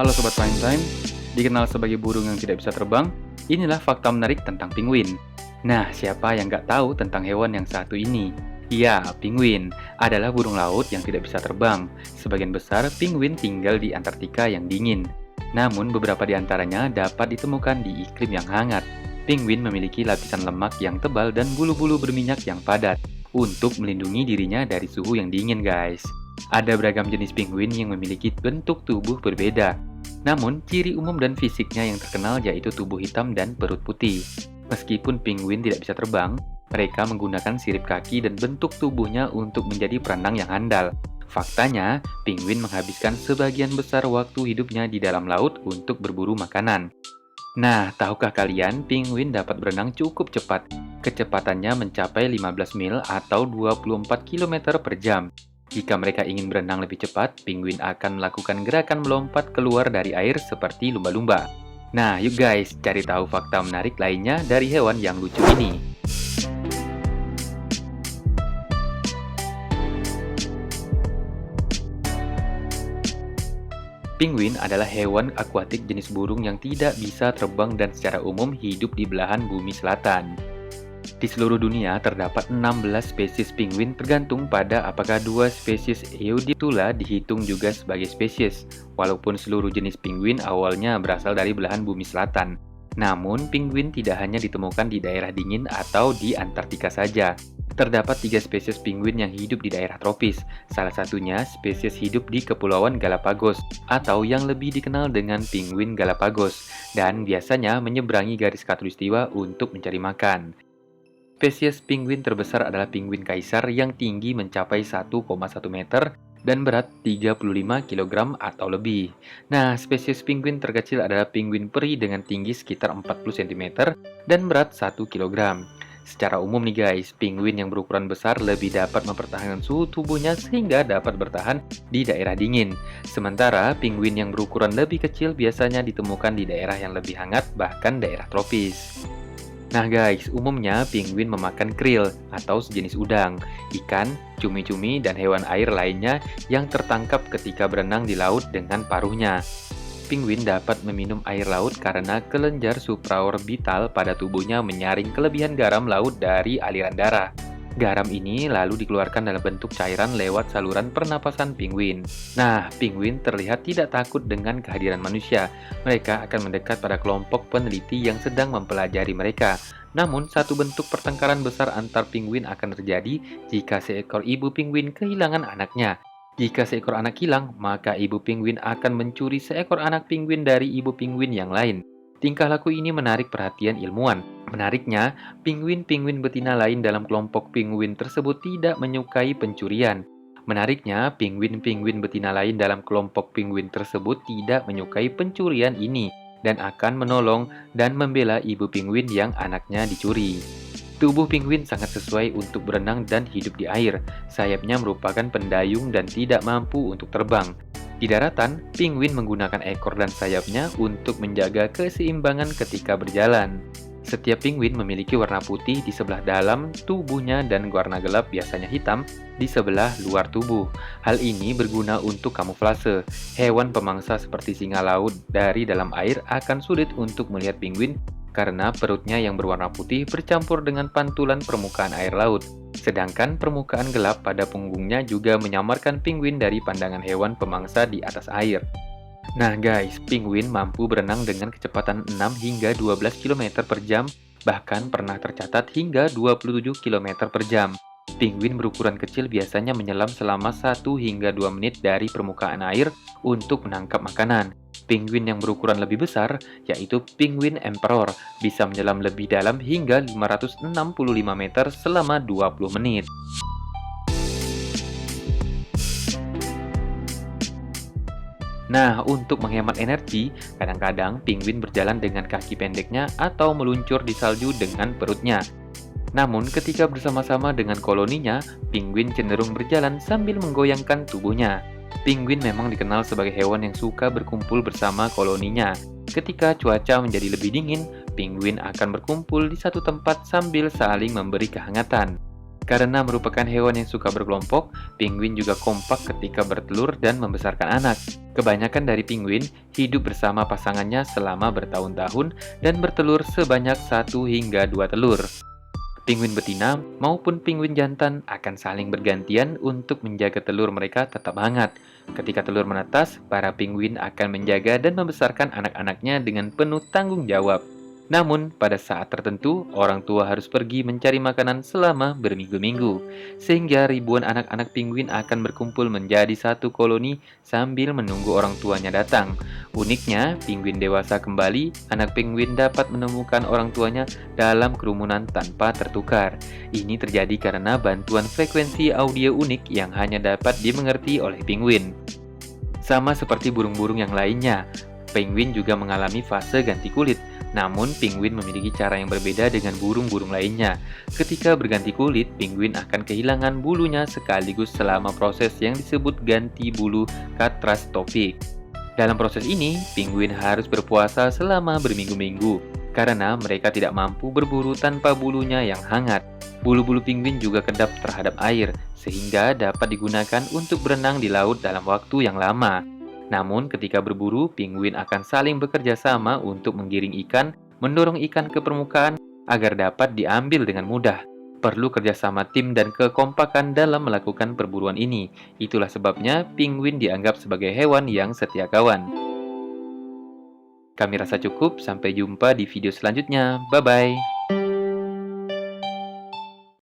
Halo Sobat Prime Time, dikenal sebagai burung yang tidak bisa terbang, inilah fakta menarik tentang penguin. Nah, siapa yang nggak tahu tentang hewan yang satu ini? Ya, penguin adalah burung laut yang tidak bisa terbang. Sebagian besar penguin tinggal di Antartika yang dingin. Namun, beberapa di antaranya dapat ditemukan di iklim yang hangat. Penguin memiliki lapisan lemak yang tebal dan bulu-bulu berminyak yang padat untuk melindungi dirinya dari suhu yang dingin, guys. Ada beragam jenis penguin yang memiliki bentuk tubuh berbeda. Namun, ciri umum dan fisiknya yang terkenal yaitu tubuh hitam dan perut putih. Meskipun penguin tidak bisa terbang, mereka menggunakan sirip kaki dan bentuk tubuhnya untuk menjadi perenang yang handal. Faktanya, penguin menghabiskan sebagian besar waktu hidupnya di dalam laut untuk berburu makanan. Nah, tahukah kalian penguin dapat berenang cukup cepat? Kecepatannya mencapai 15 mil atau 24 km per jam. Jika mereka ingin berenang lebih cepat, penguin akan melakukan gerakan melompat keluar dari air seperti lumba-lumba. Nah, yuk guys, cari tahu fakta menarik lainnya dari hewan yang lucu ini. Penguin adalah hewan akuatik jenis burung yang tidak bisa terbang dan secara umum hidup di belahan bumi selatan. Di seluruh dunia terdapat 16 spesies penguin tergantung pada apakah dua spesies Eudiptula dihitung juga sebagai spesies. Walaupun seluruh jenis penguin awalnya berasal dari belahan bumi selatan. Namun, penguin tidak hanya ditemukan di daerah dingin atau di Antartika saja. Terdapat 3 spesies penguin yang hidup di daerah tropis. Salah satunya spesies hidup di Kepulauan Galapagos atau yang lebih dikenal dengan penguin Galapagos dan biasanya menyeberangi garis khatulistiwa untuk mencari makan. Spesies penguin terbesar adalah penguin kaisar yang tinggi mencapai 1,1 meter dan berat 35 kg atau lebih. Nah, spesies penguin terkecil adalah penguin peri dengan tinggi sekitar 40 cm dan berat 1 kg. Secara umum nih guys, penguin yang berukuran besar lebih dapat mempertahankan suhu tubuhnya sehingga dapat bertahan di daerah dingin. Sementara penguin yang berukuran lebih kecil biasanya ditemukan di daerah yang lebih hangat bahkan daerah tropis. Nah guys, umumnya penguin memakan krill atau sejenis udang, ikan, cumi-cumi, dan hewan air lainnya yang tertangkap ketika berenang di laut dengan paruhnya. Penguin dapat meminum air laut karena kelenjar supraorbital pada tubuhnya menyaring kelebihan garam laut dari aliran darah. Garam ini lalu dikeluarkan dalam bentuk cairan lewat saluran pernapasan penguin. Nah, penguin terlihat tidak takut dengan kehadiran manusia. Mereka akan mendekat pada kelompok peneliti yang sedang mempelajari mereka. Namun, satu bentuk pertengkaran besar antar penguin akan terjadi jika seekor ibu penguin kehilangan anaknya. Jika seekor anak hilang, maka ibu penguin akan mencuri seekor anak penguin dari ibu penguin yang lain. Tingkah laku ini menarik perhatian ilmuwan. Menariknya, penguin-penguin betina lain dalam kelompok penguin tersebut tidak menyukai pencurian. Menariknya, penguin-penguin betina lain dalam kelompok penguin tersebut tidak menyukai pencurian ini dan akan menolong dan membela ibu penguin yang anaknya dicuri. Tubuh penguin sangat sesuai untuk berenang dan hidup di air. Sayapnya merupakan pendayung dan tidak mampu untuk terbang. Di daratan, penguin menggunakan ekor dan sayapnya untuk menjaga keseimbangan ketika berjalan. Setiap penguin memiliki warna putih di sebelah dalam tubuhnya dan warna gelap biasanya hitam di sebelah luar tubuh. Hal ini berguna untuk kamuflase. Hewan pemangsa seperti singa laut dari dalam air akan sulit untuk melihat penguin karena perutnya yang berwarna putih bercampur dengan pantulan permukaan air laut. Sedangkan permukaan gelap pada punggungnya juga menyamarkan penguin dari pandangan hewan pemangsa di atas air. Nah guys, penguin mampu berenang dengan kecepatan 6 hingga 12 km per jam, bahkan pernah tercatat hingga 27 km per jam. Penguin berukuran kecil biasanya menyelam selama 1 hingga 2 menit dari permukaan air untuk menangkap makanan. Penguin yang berukuran lebih besar, yaitu penguin emperor, bisa menyelam lebih dalam hingga 565 meter selama 20 menit. Nah, untuk menghemat energi, kadang-kadang penguin berjalan dengan kaki pendeknya atau meluncur di salju dengan perutnya. Namun, ketika bersama-sama dengan koloninya, penguin cenderung berjalan sambil menggoyangkan tubuhnya. Penguin memang dikenal sebagai hewan yang suka berkumpul bersama koloninya. Ketika cuaca menjadi lebih dingin, penguin akan berkumpul di satu tempat sambil saling memberi kehangatan. Karena merupakan hewan yang suka berkelompok, penguin juga kompak ketika bertelur dan membesarkan anak. Kebanyakan dari penguin hidup bersama pasangannya selama bertahun-tahun dan bertelur sebanyak 1 hingga 2 telur. Penguin betina maupun penguin jantan akan saling bergantian untuk menjaga telur mereka tetap hangat. Ketika telur menetas, para penguin akan menjaga dan membesarkan anak-anaknya dengan penuh tanggung jawab. Namun, pada saat tertentu, orang tua harus pergi mencari makanan selama berminggu-minggu, sehingga ribuan anak-anak penguin akan berkumpul menjadi satu koloni sambil menunggu orang tuanya datang. Uniknya, penguin dewasa kembali, anak penguin dapat menemukan orang tuanya dalam kerumunan tanpa tertukar. Ini terjadi karena bantuan frekuensi audio unik yang hanya dapat dimengerti oleh penguin. Sama seperti burung-burung yang lainnya, penguin juga mengalami fase ganti kulit. Namun, penguin memiliki cara yang berbeda dengan burung-burung lainnya. Ketika berganti kulit, penguin akan kehilangan bulunya sekaligus selama proses yang disebut ganti bulu katrastopik. Dalam proses ini, penguin harus berpuasa selama berminggu-minggu karena mereka tidak mampu berburu tanpa bulunya yang hangat. Bulu-bulu penguin juga kedap terhadap air, sehingga dapat digunakan untuk berenang di laut dalam waktu yang lama. Namun, ketika berburu, penguin akan saling bekerja sama untuk menggiring ikan, mendorong ikan ke permukaan agar dapat diambil dengan mudah. Perlu kerjasama tim dan kekompakan dalam melakukan perburuan ini. Itulah sebabnya penguin dianggap sebagai hewan yang setia kawan. Kami rasa cukup, sampai jumpa di video selanjutnya. Bye-bye.